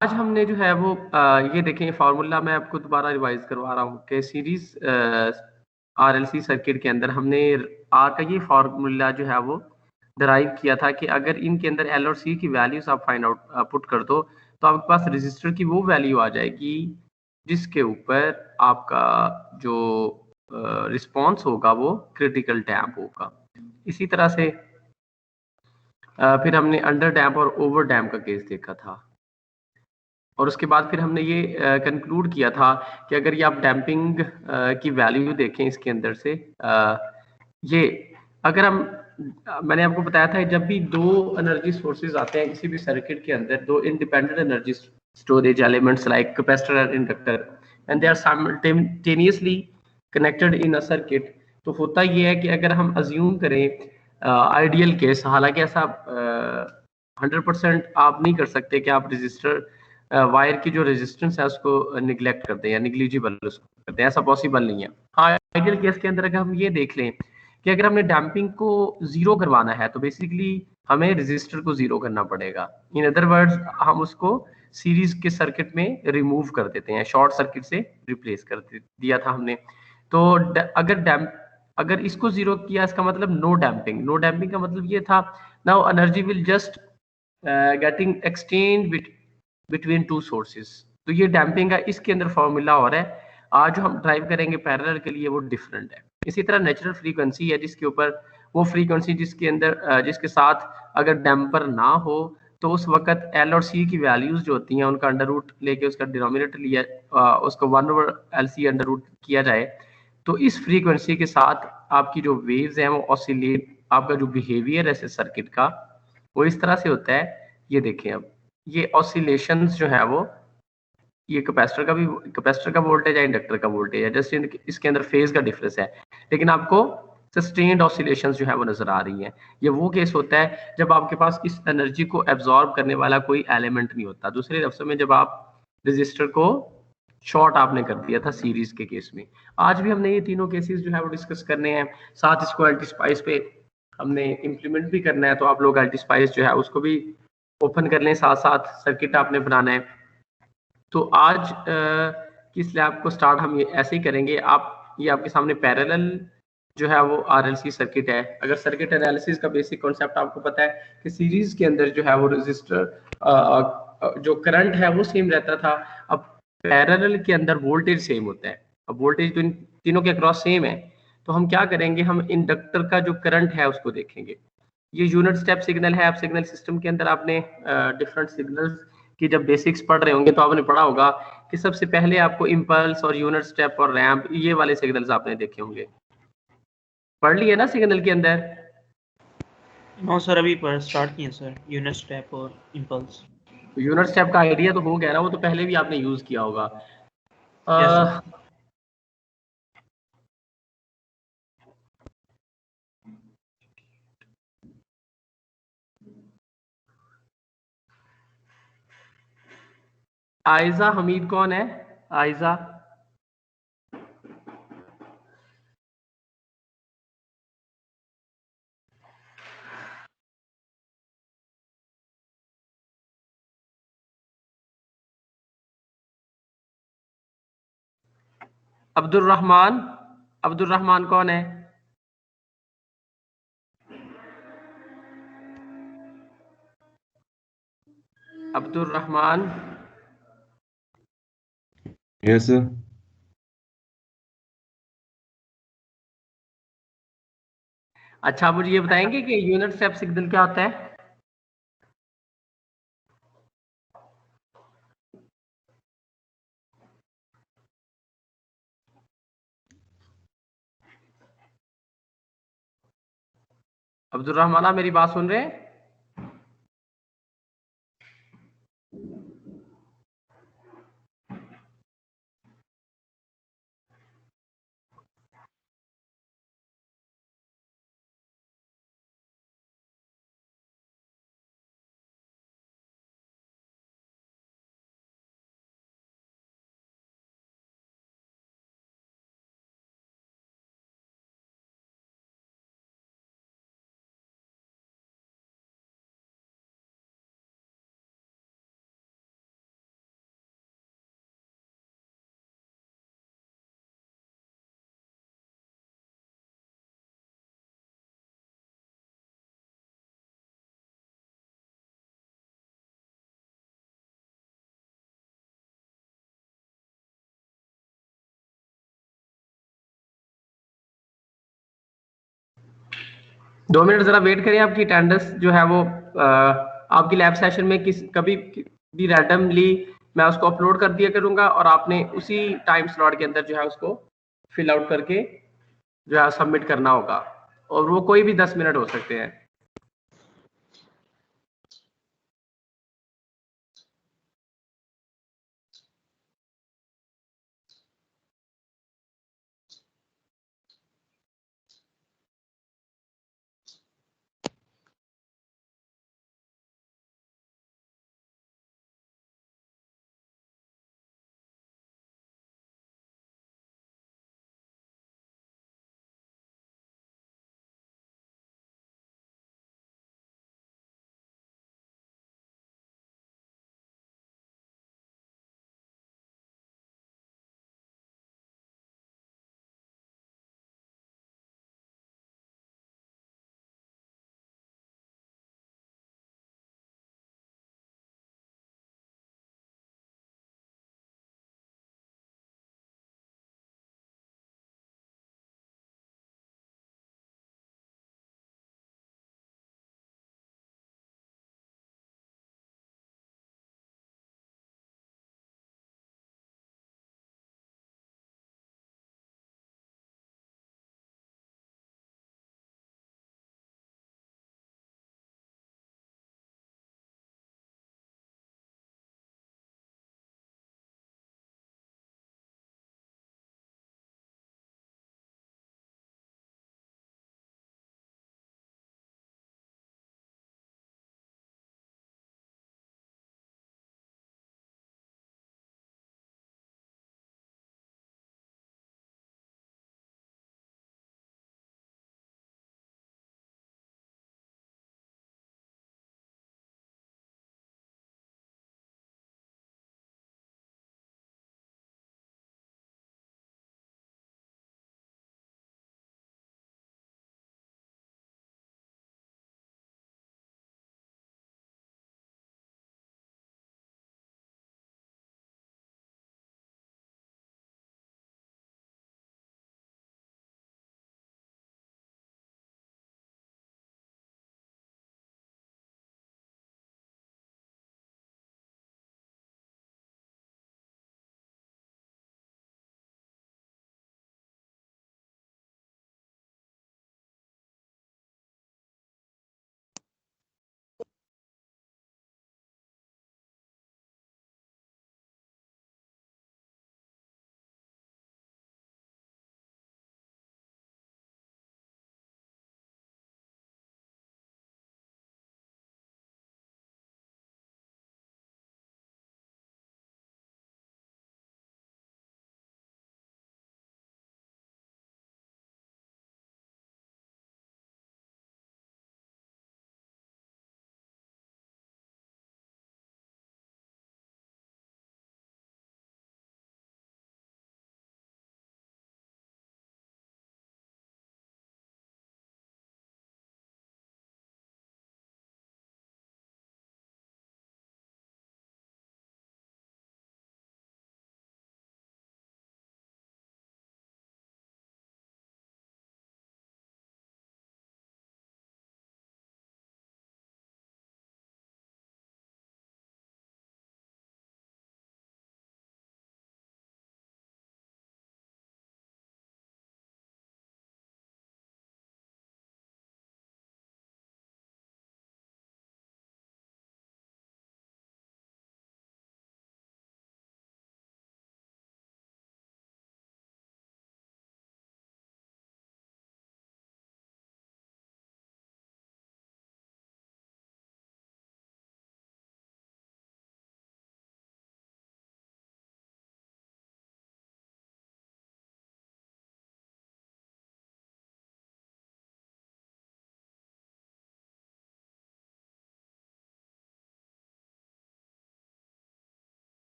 आज हमने जो है वो ये देखें फार्मूला मैं आपको दोबारा रिवाइज करवा रहा हूँ कि सीरीज आरएलसी सर्किट के अंदर हमने आर का ये फार्मूला जो है वो डराइव किया था कि अगर इनके अंदर एल और सी की वैल्यूज आप फाइंड आउट पुट कर दो तो आपके पास रजिस्टर की वो वैल्यू आ जाएगी जिसके ऊपर आपका जो रिस्पॉन्स होगा वो क्रिटिकल डैम्प होगा। इसी तरह से फिर हमने अंडर डैम्प और ओवर डैम्प का केस देखा था और उसके बाद फिर हमने ये कंक्लूड किया था कि अगर ये आप डैम्पिंग की वैल्यू देखें इसके अंदर से ये अगर हम मैंने आपको बताया था जब भी दो एनर्जी सोर्सेज आते हैं किसी भी सर्किट के अंदर, दो independent energy storage elements like capacitor and inductor and they are simultaneously connected in a circuit, तो होता ये है कि अगर हम अज्यूम करें आइडियल केस, हालांकि ऐसा 100% आप नहीं कर सकते कि आप रजिस्टर वायर की जो रेजिस्टेंस है उसको निग्लेक्ट कर दें या निग्लिजिबल उसको कर दें, ऐसा पॉसिबल नहीं है। हाँ, आइडियल केस के अंदर अगर हम ये देख लें कि अगर हमने डैम्पिंग को जीरो करवाना है तो बेसिकली हमें रेजिस्टर को जीरो करना पड़ेगा। इन अदर वर्ड्स हम उसको सीरीज के सर्किट में रिमूव कर देते हैं, शॉर्ट सर्किट से रिप्लेस कर दिया था हमने। तो अगर इसको जीरो किया इसका मतलब नो डैम्पिंग। नो डैम्पिंग का मतलब ये था now energy will just getting exchange between two sources. तो ये डैम्पिंग का इसके अंदर फॉर्मूला और है। आज जो हम ड्राइव करेंगे पैरेलल के लिए वो डिफरेंट है। इसी तरह नेचुरल फ्रीक्वेंसी है जिसके ऊपर वो फ्रीक्वेंसी जिसके अंदर जिसके साथ अगर डैम्पर ना हो तो उस वक्त एल और सी की वैल्यूज जो होती हैं उनका अंडर रूट लेके उसका डिनोमिनेटर लिया उसको 1/LC अंडर रूट किया जाए तो इस फ्रीक्वेंसी के साथ आपकी जो वेव्स हैं वो ऑसिलेट, आपका जो बिहेवियर है सर्किट का वो इस तरह से होता है। ये देखें अब ये ऑसिलेशंस जो है वो ये कैपेसिटर का वोल्टेज है, इंडक्टर का वोल्टेज है, जस्ट इसके अंदर फेज का डिफरेंस है, लेकिन आपको सस्टेन्ड ऑसिलेशंस जो है वो नजर आ रही हैं। ये वो केस होता है जब आपके पास इस एनर्जी को एब्जॉर्ब करने वाला कोई एलिमेंट नहीं होता। दूसरे लफ्ज़ों में जब आप रजिस्टर को शॉर्ट आपने कर दिया था सीरीज के केस में। आज भी हमने ये तीनों केसेस जो है वो डिस्कस करने हैं, साथ इसको एल्टी स्पाइस पे हमने इम्प्लीमेंट भी करना है। तो आप लोग एल्टी स्पाइस जो है उसको भी ओपन कर लें, साथ साथ सर्किट आपने बनाना है। तो आज की स्लैब को स्टार्ट हम ये ऐसे ही करेंगे। आप ये आपके सामने पैरेलल जो है वो आरएलसी सर्किट है। अगर सर्किट एनालिसिस का बेसिक कॉन्सेप्ट आपको पता है कि सीरीज के अंदर जो है वो रजिस्टर जो करंट है वो सेम रहता था, अब पैरेलल के अंदर वोल्टेज सेम होता है। अब वोल्टेज तो इन तीनों के अक्रॉस सेम है, तो हम क्या करेंगे, हम इंडक्टर का जो करंट है उसको देखेंगे। ये यूनिट स्टेप सिग्नल है। आप सिग्नल सिस्टम के अंदर आपने डिफरेंट सिग्नल्स की जब बेसिक्स पढ़ रहे होंगे तो आपने पढ़ा होगा कि सबसे पहले आपको इम्पल्स और यूनिट स्टेप और रैंप ये वाले सिग्नल्स आपने देखे होंगे, पढ़ लिए ना सिग्नल के अंदर। नो सर, अभी स्टार्ट किए सर, यूनिट स्टेप और इम्पल्स। यूनिट स्टेप का आइडिया तो हो गया ना, वो तो पहले भी आपने यूज किया होगा। Yes sir. आयजा हमीद कौन है? आयजा अब्दुल रहमान कौन है? अब्दुल रहमान। Yes sir. अच्छा, आप मुझे ये बताएंगे कि यूनिट स्टेप सिग्नल क्या होता है? अब्दुल रहमान, आप मेरी बात सुन रहे हैं? 2 मिनट जरा वेट करें, आपकी अटेंडेंस जो है वो आपकी लैब सेशन में कभी भी रैंडमली मैं उसको अपलोड कर दिया करूंगा और आपने उसी टाइम स्लॉट के अंदर जो है उसको फिल आउट करके जो है सबमिट करना होगा, और वो कोई भी 10 मिनट हो सकते हैं।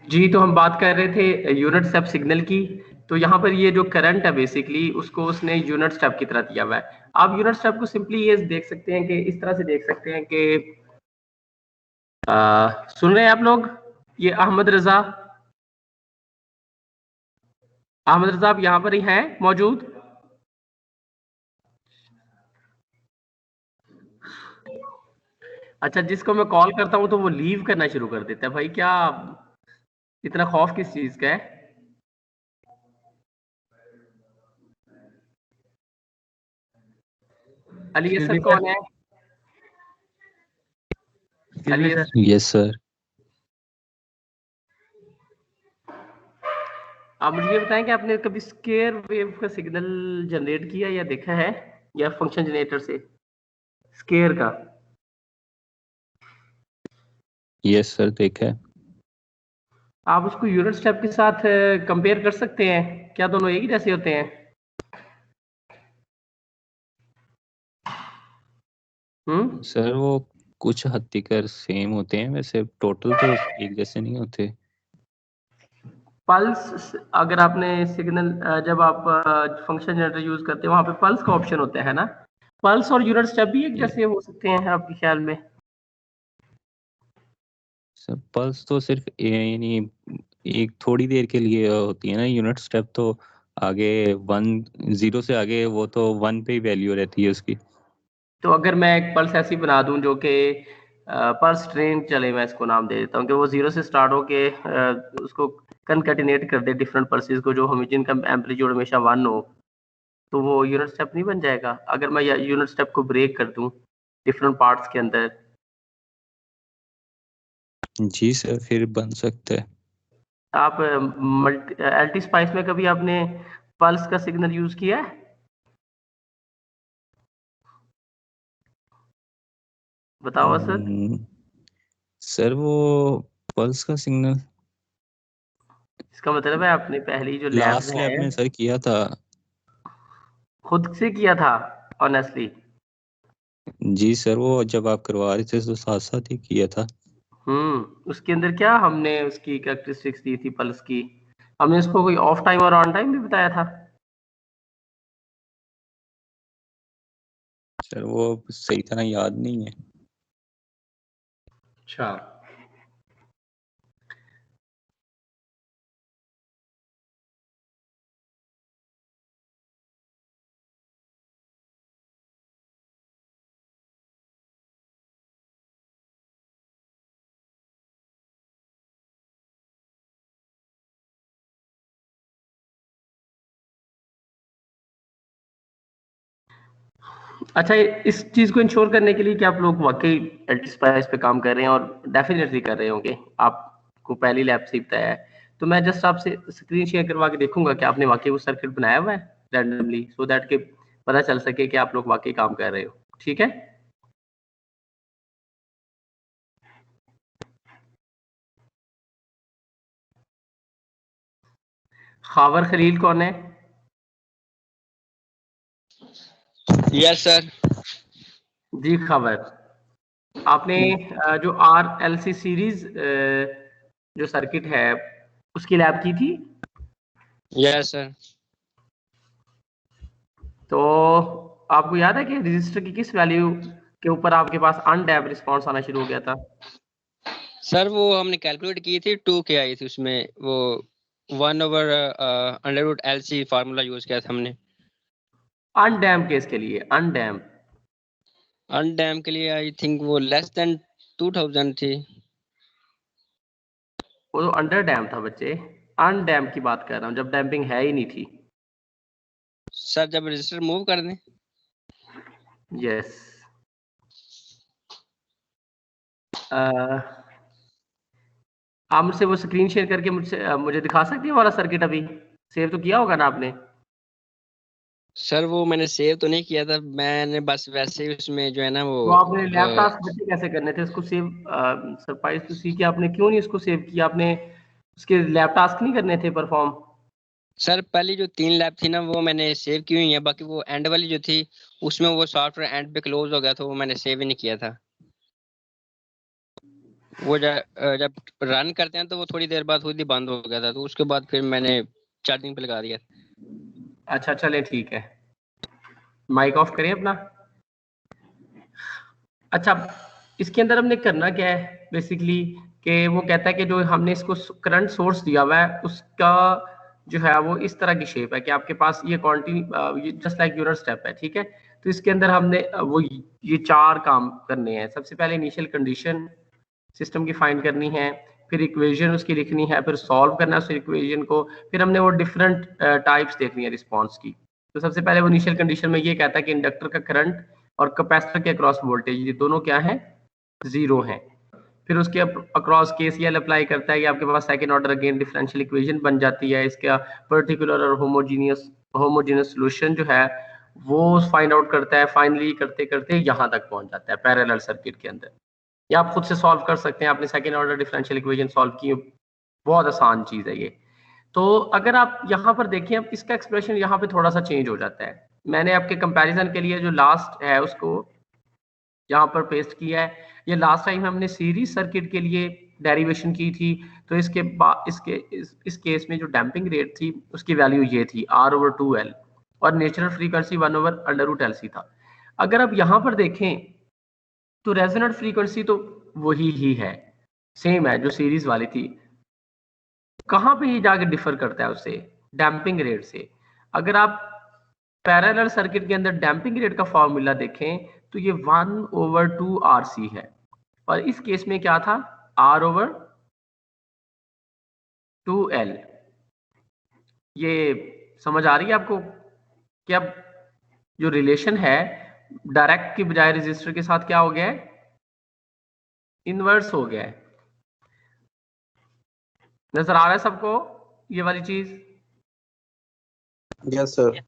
जी, तो हम बात कर रहे थे यूनिट स्टेप सिग्नल की। तो यहाँ पर ये जो करंट है बेसिकली उसको उसने यूनिट स्टेप की तरह दिया हुआ है। आप यूनिट स्टेप को सिंपली ये देख सकते हैं कि इस तरह से देख सकते हैं कि सुन रहे हैं आप लोग? ये अहमद रजा आप यहाँ पर ही हैं मौजूद? अच्छा, जिसको मैं कॉल करता हूँ तो वो लीव करना शुरू कर देता है। भाई क्या इतना खौफ किस चीज का है? अली असद कौन है? Ali Asad, yes sir. आप मुझे ये बताएं कि आपने कभी स्केयर वेव का सिग्नल जनरेट किया या देखा है, या फंक्शन जनरेटर से स्केयर का? यस सर, देखा है। आप उसको यूनिट स्टेप के साथ कंपेयर कर सकते हैं? क्या दोनों एक ही जैसे होते हैं? सर वो कुछ हद तक सेम होते हैं, वैसे टोटल तो एक जैसे नहीं होते। पल्स, अगर आपने सिग्नल जब आप फंक्शन जनरेटर यूज करते हैं वहां पे पल्स का ऑप्शन होता है ना, पल्स और यूनिट स्टेप भी एक जैसे हो सकते हैं आपके ख्याल में? सर पल्स तो सिर्फ यानी एक थोड़ी देर के लिए होती है ना, यूनिट स्टेप तो आगे 1 0 से आगे वो तो 1 पे ही वैल्यू रहती है उसकी। तो अगर मैं एक पल्स ऐसी बना दूं जो कि पल्स ट्रेन चले, मैं इसको नाम दे देता हूँ कि वो 0 से स्टार्ट होके उसको कनकैटिनेट कर दे डिफरेंट पल्सेस को, जो हम जिनका एम्पलीट्यूड हमेशा 1 हो, तो वो यूनिट स्टेप नहीं बन जाएगा अगर मैं यूनिट स्टेप को ब्रेक कर दूं डिफरेंट पार्ट्स के अंदर? जी सर, फिर बन सकता है। आप एल्टी स्पाइस में कभी आपने पल्स का सिग्नल यूज किया है? बताओ असद। सर वो पल्स का सिग्नल इसका मतलब है आपने पहली जो लैब्स लास्ट लैब हैं में सर किया था। खुद से किया था ऑनेस्टली? जी सर, वो जब आप करवा रहे थे तो साथ साथ ही किया था। उसके अंदर क्या हमने उसकी कैरेक्टरिस्टिक्स दी थी पल्स की? हमने उसको कोई ऑफ टाइम और ऑन टाइम भी बताया था? सर वो सही तरह याद नहीं है। अच्छा, अच्छा, इस चीज को इंश्योर करने के लिए कि आप लोग वाकई एल्टी स्पाइस पे काम कर रहे हैं, और डेफिनेटली कर रहे होंगे, आपको पहली लैब से ही बताया है, तो मैं जस्ट आपसे स्क्रीन शेयर करवा के देखूंगा कि आपने वाकई वो सर्किट बनाया हुआ है रैंडमली, सो दैट के पता चल सके कि आप लोग वाकई काम कर रहे हो। ठीक है? खावर खलील कौन है? Yes sir. जी खावर, आपने जो RLC सीरीज जो सर्किट है उसकी लैब की थी? Yes sir. तो आपको याद है कि रजिस्टर की किस वैल्यू के ऊपर आपके पास अनडैम्प्ड रिस्पांस आना शुरू हो गया था? सर वो हमने कैलकुलेट की थी 2 के आई थी उसमें, वो 1/√LC फार्मूला यूज किया था हमने। अनडैम्प्ड केस के लिए, अनडैम्प्ड। अनडैम के लिए आई थिंक वो लेस देन 2000 थी। वो तो अंडर डैम था बच्चे, अनडैम्प्ड की बात कर रहा हूँ जब डैम्पिंग है ही नहीं थी। सर जब रजिस्टर मूव कर दें। यस। आप मुझसे वो स्क्रीन शेयर करके मुझे दिखा सकते हैं वाला सर्किट? अभी सेव तो किया होगा ना आपने? सर वो मैंने सेव तो नहीं किया था, मैंने बस वैसे ही उसमें जो है ना वो तो आपने लैब टास्क बच्चे कैसे करने थे उसको सेव? सरप्राइज टू सी कि आपने क्यों नहीं उसको सेव किया? आपने उसके लैब टास्क नहीं करने थे परफॉर्म? सर पहली जो 3 लैब थी ना वो मैंने सेव की हुई है, बाकी वो एंड वाली जो थी उसमें वो सॉफ्टवेयर एंड पे क्लोज हो गया था, वो मैंने सेव ही नहीं किया था। वो जब रन करते हैं तो वो थोड़ी देर बाद खुद ही बंद हो गया था, तो उसके बाद फिर मैंने चार्जिंग पे लगा दिया। अच्छा चले ठीक है, माइक ऑफ करें अपना। अच्छा, इसके अंदर हमने करना क्या है बेसिकली, कि वो कहता है कि जो हमने इसको करंट सोर्स दिया हुआ है उसका जो है वो इस तरह की शेप है कि आपके पास ये quantity just like unit step है, ठीक है। तो इसके अंदर हमने वो ये 4 काम करने हैं। सबसे पहले इनिशियल कंडीशन सिस्टम की फाइंड करनी है, फिर इक्वेशन उसकी लिखनी है, फिर सॉल्व करना है उस इक्वेशन को, फिर हमने वो डिफरेंट टाइप्स देखनी है रिस्पॉन्स की। तो सबसे पहले वो इनिशियल कंडीशन में ये कहता है कि इंडक्टर का करंट और कैपेसिटर के अक्रॉस वोल्टेज ये दोनों क्या है, 0 है। फिर उसके अक्रॉस केसीएल अप्लाई करता है, ये आपके पास second order again differential equation बन जाती है। इसका पर्टिकुलर और होमोजीनियस सॉल्यूशन जो है वो फाइंड आउट करता है। फाइनली करते करते यहाँ तक पहुंच जाता है पैरेलल सर्किट के अंदर। या आप खुद से सॉल्व कर सकते हैं, आपने second order differential equation solve की, बहुत आसान चीज है ये। तो अगर आप यहाँ पर देखें, अब इसका एक्सप्रेशन यहाँ पे थोड़ा सा चेंज हो जाता है। मैंने आपके कंपैरिजन के लिए जो लास्ट है उसको यहाँ पर पेस्ट किया है। ये लास्ट टाइम हमने सीरीज सर्किट के लिए डेरिवेशन की थी, तो इसके बाद इस केस में जो डैम्पिंग रेट थी उसकी वैल्यू ये थी R/2L, और नेचुरल फ्रीक्वेंसी 1/√LC था। अगर आप यहाँ पर देखें तो रेजोनेंट फ्रीक्वेंसी तो वही ही है, सेम है जो सीरीज वाली थी। कहाँ पे ये जाके डिफर करता है उससे, डैम्पिंग रेट से। अगर आप पैरेलल सर्किट के अंदर डैम्पिंग रेट का फॉर्मूला देखें तो ये 1/2RC है, और इस केस में क्या था, R/2L। ये समझ आ रही है आपको कि अब जो रिलेशन है डायरेक्ट की बजाय रेजिस्टर के साथ क्या हो गया है, इनवर्स हो गया है। नजर आ रहा है सबको ये वाली चीज? Yes sir.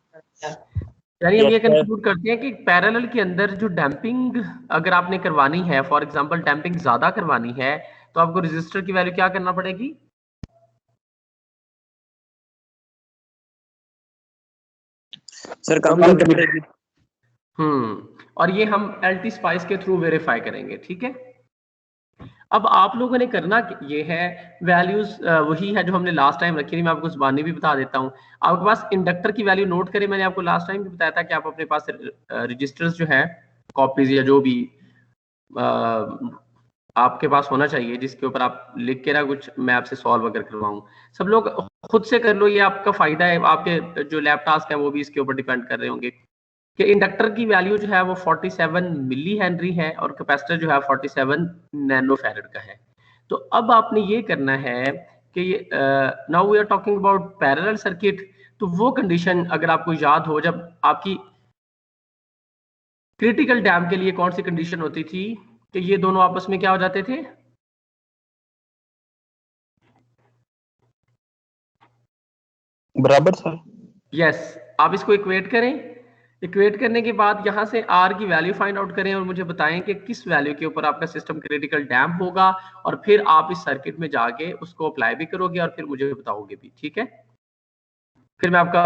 यानी हम ये कंक्लूड करते हैं कि पैरेलल के अंदर जो डैम्पिंग अगर आपने करवानी है, फॉर एग्जांपल डैम्पिंग ज्यादा करवानी है, तो आपको रेजिस्टर की वैल्यू क्या करना पड़ेगी, सर कम करनी पड़ेगी। और ये हम एलटी स्पाइस के थ्रू वेरीफाई करेंगे, ठीक है। अब आप लोगों ने करना ये है, वैल्यूज वही है जो हमने लास्ट टाइम रखी थी। मैं आपको जुबानी भी बता देता हूँ। आपके पास इंडक्टर की वैल्यू नोट करें, मैंने आपको लास्ट टाइम भी बताया था कि आप अपने पास रजिस्टर्स जो है, कॉपीज या जो भी आपके पास होना चाहिए जिसके ऊपर आप लिख के ना कुछ मैं आपसे सॉल्व अगर करवाऊं। सब लोग खुद से कर लो, ये आपका फायदा है। आपके जो लैब टास्क है वो भी इसके ऊपर डिपेंड कर रहे होंगे कि इंडक्टर की वैल्यू जो है वो 47 मिली हेनरी है और कैपेसिटर जो है 47 नैनो फैरड का है। तो अब आपने ये करना है कि now we are talking about parallel circuit. तो वो कंडीशन अगर आपको याद हो, जब आपकी क्रिटिकल डैम के लिए कौन सी कंडीशन होती थी कि ये दोनों आपस में क्या हो जाते थे, बराबर सर। यस। आप इसको इक्वेट करें, इक्वेट करने के बाद यहाँ से आर की वैल्यू फाइंड आउट करें और मुझे बताएं कि किस वैल्यू के ऊपर आपका सिस्टम क्रिटिकल डैम होगा, और फिर आप इस सर्किट में जाके उसको अप्लाई भी करोगे और फिर मुझे बताओगे भी, ठीक है। फिर मैं आपका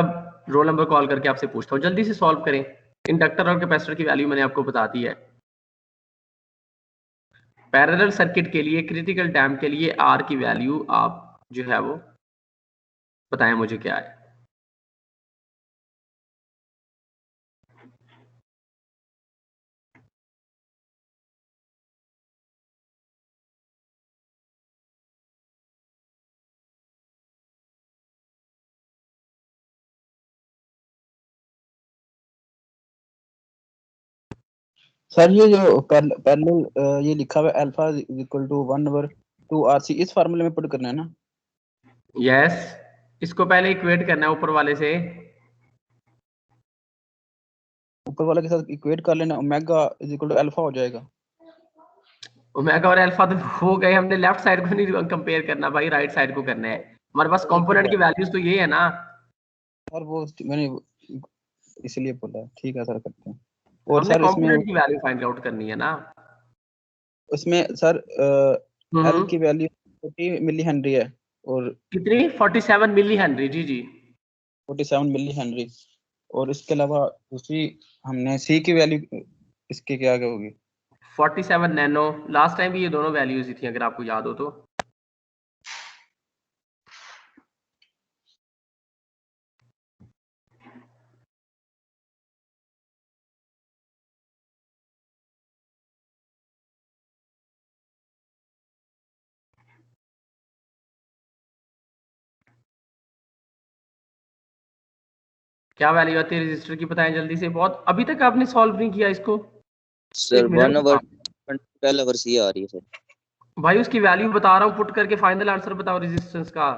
रोल नंबर कॉल करके आपसे पूछता हूँ, जल्दी से सॉल्व करें। इंडक्टर और कैपेसिटर की वैल्यू मैंने आपको बता दी है। पैरेलल सर्किट के लिए क्रिटिकल डैम के लिए आर की वैल्यू आप जो है वो बताएं मुझे क्या है। सर ये जो पैरेलल ये लिखा हुआ है अल्फा इक्वल टू 1/2RC, इस फार्मूले में पुट करना है ना? यस, इसको पहले इक्वेट करना है ऊपर वाले से, ऊपर वाले के साथ इक्वेट कर लेना, omega is equal to alpha हो जाएगा। ओमेगा और अल्फा तो हो गए, हमने लेफ्ट साइड को नहीं कंपेयर करना भाई, राइट साइड को करना है। हमारे पास कंपोनेंट की वैल्यूज तो ये है ना। और वो मैंने इसलिए बोला, ठीक है सर करते हैं। और हमने सर कंपोनेंट की वैल्यू फाइंड आउट करनी है ना। इसमें सर एल की वैल्यू 40 मिली हेनरी है, और कितनी, 47 मिली हेनरी, जी जी 47 मिली हेनरी। और इसके अलावा दूसरी हमने सी की वैल्यू इसके क्या क्या होगी? 47 नैनो, लास्ट टाइम भी ये दोनों वैल्यूज ही थी अगर आपको याद हो तो। क्या वैल्यू आती है रजिस्टर की बताएं जल्दी से, बहुत अभी तक आपने सॉल्व नहीं किया इसको। सर एक मिनट 1 बताओ। आवर 12 आवर्स ये आ रही है सर। भाई उसकी वैल्यू बता रहा हूँ, पुट करके फाइनल आंसर बताओ रेजिस्टेंस का।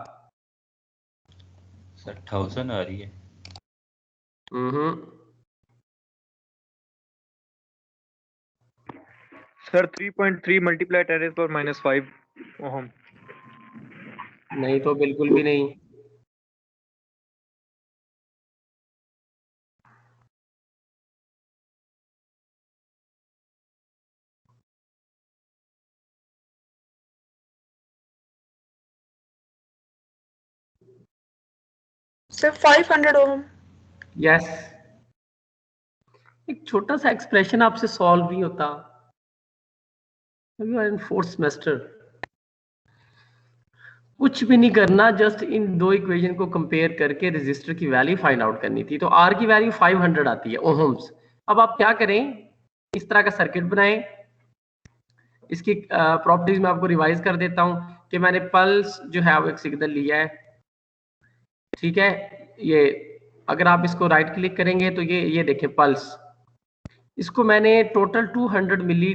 सर 1000 आ रही है। हम्म, सर 3.3 मल्टीप्लाई 10⁻⁵ ओहम। नहीं तो बिल्कुल भी नहीं। सर 500 ओम। यस, एक छोटा सा एक्सप्रेशन आपसे सॉल्व नहीं होता। अभी इन फोर्थ सेमेस्टर कुछ भी नहीं करना, जस्ट इन दो इक्वेशन को कंपेयर करके रजिस्टर की वैल्यू फाइंड आउट करनी थी। तो आर की वैल्यू 500 आती है ओहम्स। अब आप क्या करें, इस तरह का सर्किट बनाएं। इसकी प्रॉपर्टीज में आपको रिवाइज कर देता हूं कि मैंने पल्स जो है वो एक सिग्नल लिया है, ठीक है। ये अगर आप इसको राइट क्लिक करेंगे तो ये देखें पल्स, इसको मैंने टोटल 200 मिली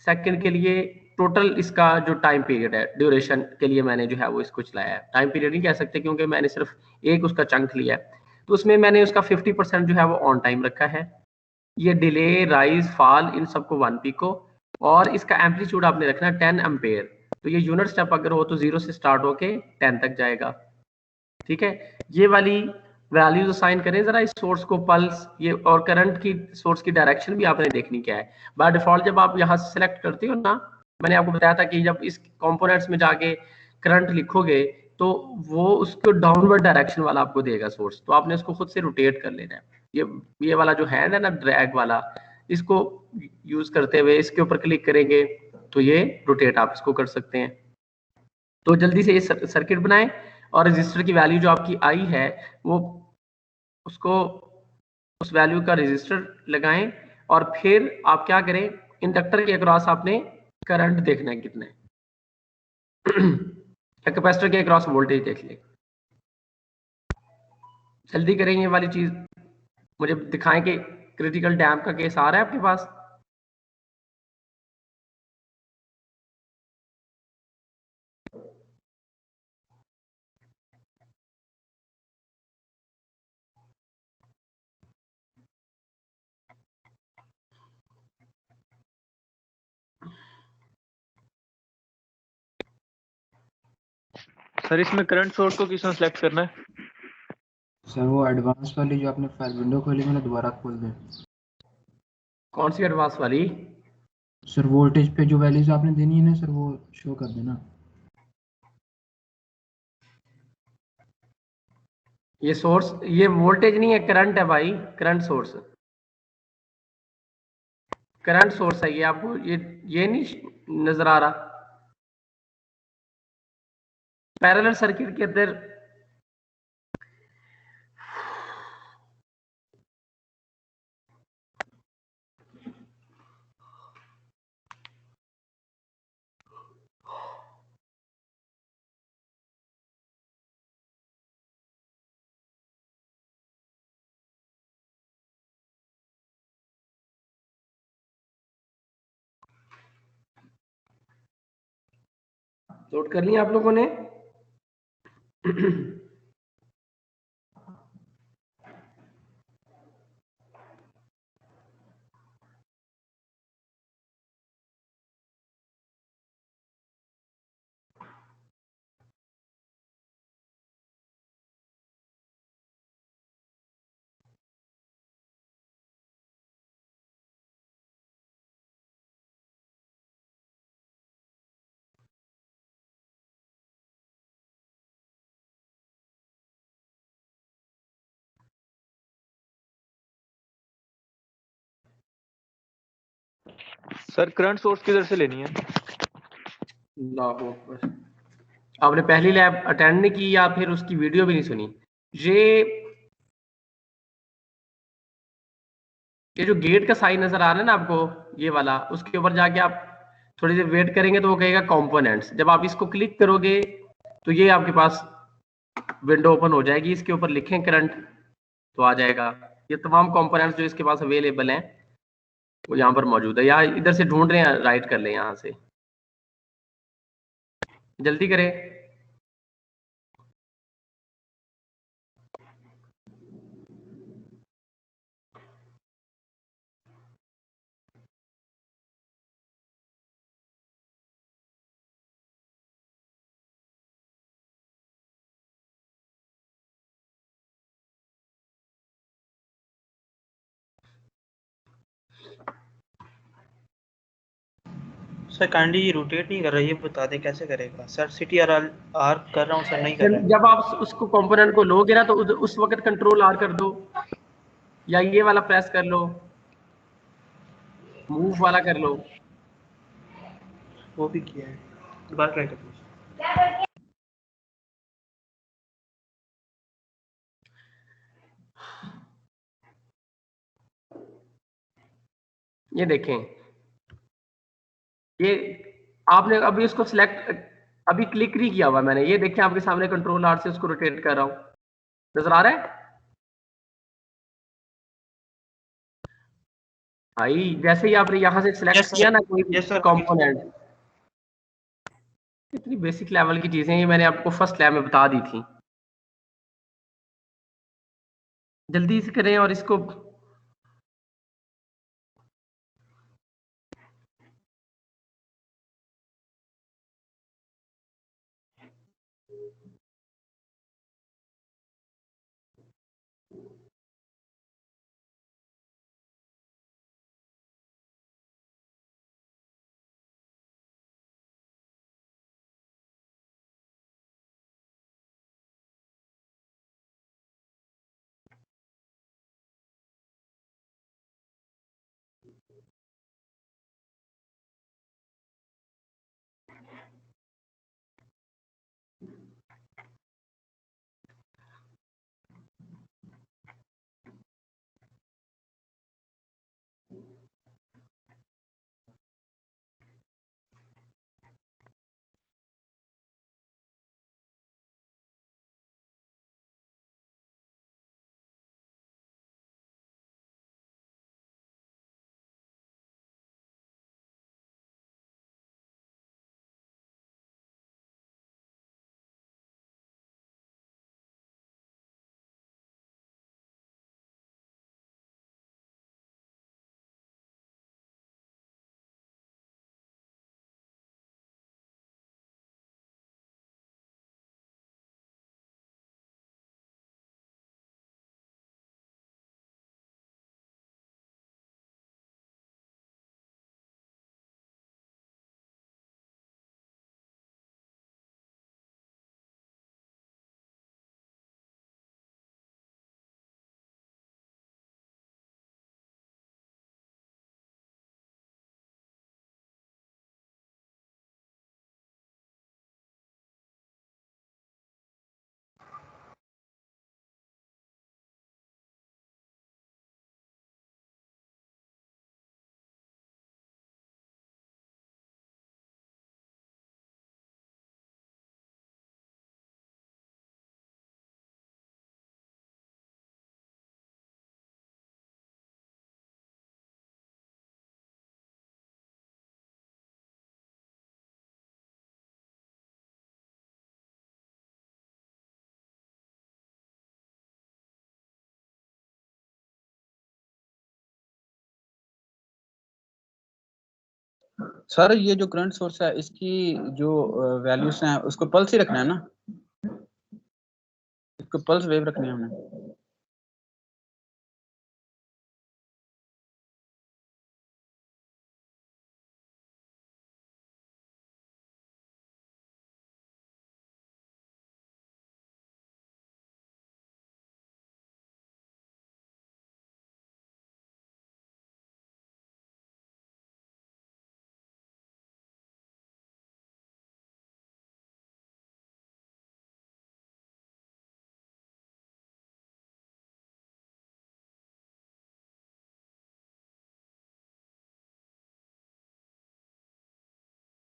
सेकेंड के लिए टोटल इसका जो टाइम पीरियड है ड्यूरेशन के लिए मैंने जो है वो इसको चलाया है। टाइम पीरियड नहीं कह सकते क्योंकि मैंने सिर्फ एक उसका चंक लिया है। तो उसमें मैंने उसका 50% जो है वो ऑन टाइम रखा है। ये डिले राइज फॉल इन सबको 1 पिको, और इसका एम्पलीट्यूड आपने रखना है 10 एम्पेयर। तो ये यूनिट स्टेप अगर हो तो 0 से स्टार्ट होके 10 तक जाएगा, ठीक है। ये वाली वैल्यूज असाइन करें जरा इस सोर्स को, पल्स ये, और करंट की सोर्स की डायरेक्शन भी आपने देखनी क्या है। बाय डिफॉल्ट जब आप यहाँ से सिलेक्ट करते हो ना, मैंने आपको बताया था कि जब इस कंपोनेंट्स में जाके करंट लिखोगे तो वो उसको डाउनवर्ड डायरेक्शन वाला आपको देगा सोर्स, तो आपने उसको खुद से रोटेट कर लेना है। ये वाला जो हैंड है ना ड्रैग वाला, इसको यूज करते हुए इसके ऊपर क्लिक करेंगे तो ये रोटेट आप इसको कर सकते हैं। तो जल्दी से ये सर्किट बनाएं और रजिस्टर की वैल्यू जो आपकी आई है वो उसको उस वैल्यू का रजिस्टर लगाएं, और फिर आप क्या करें, इंडक्टर के अक्रॉस आपने करंट देखना है कितना है। कैपेसिटर के अक्रॉस वोल्टेज देख ले, जल्दी करें ये वाली चीज, मुझे दिखाएं कि क्रिटिकल डैम्प का केस आ रहा है आपके पास। सर इसमें करंट सोर्स को किसने सेलेक्ट करना है? सर वो एडवांस वाली जो आपने फाइल विंडो खोली मैंने दोबारा खोल दें। कौन सी एडवांस वाली? सर वोल्टेज पे जो वैल्यूज आपने देनी है ना सर वो शो कर देना। ये सोर्स, ये वोल्टेज नहीं है, करंट है भाई, करंट सोर्स, करंट सोर्स है ये। आपको ये नहीं नजर आ रहा? पैरेलल सर्किट के अंदर नोट कर लिया आप लोगों ने? सर करंट सोर्स किधर से लेनी है? आपने पहली लैब अटेंड नहीं की या फिर उसकी वीडियो भी नहीं सुनी? ये जो गेट का साइन नजर आ रहा है ना आपको, ये वाला, उसके ऊपर जाके आप थोड़ी देर वेट करेंगे तो वो कहेगा कंपोनेंट्स। जब आप इसको क्लिक करोगे तो ये आपके पास विंडो ओपन हो जाएगी। इसके ऊपर लिखें करंट तो आ जाएगा। ये तमाम कंपोनेंट्स जो इसके पास अवेलेबल हैं वो यहाँ पर मौजूद है। यहाँ इधर से ढूंढ रहे हैं, राइट कर लें यहाँ से, जल्दी करें। सर काइंडली ये रोटेट नहीं कर रहा, ये बता दें कैसे करेगा सर? CTRL R कर रहा हूँ सर, नहीं कर रहा है। जब आप उसको कंपोनेंट को लोगे ना तो उस वक्त कंट्रोल R कर दो या ये वाला प्रेस कर लो, मूव वाला कर लो। वो भी किया है, दोबारा ट्राई करते। ये देखें, ये आपने अभी इसको सिलेक्ट, अभी क्लिक नहीं किया हुआ मैंने। ये देखें आपके सामने कंट्रोल R से उसको रोटेट कर रहा हूं, नजर आ रहा है भाई? जैसे ही आपने यहां से सिलेक्ट किया ना कोई कंपोनेंट, इतनी बेसिक लेवल की चीजें ये मैंने आपको फर्स्ट लैब में बता दी थी। जल्दी से करें और इसको सर ये जो करंट सोर्स है इसकी जो वैल्यूज हैं उसको पल्स ही रखना है ना? इसको पल्स वेव रखनी है हमने।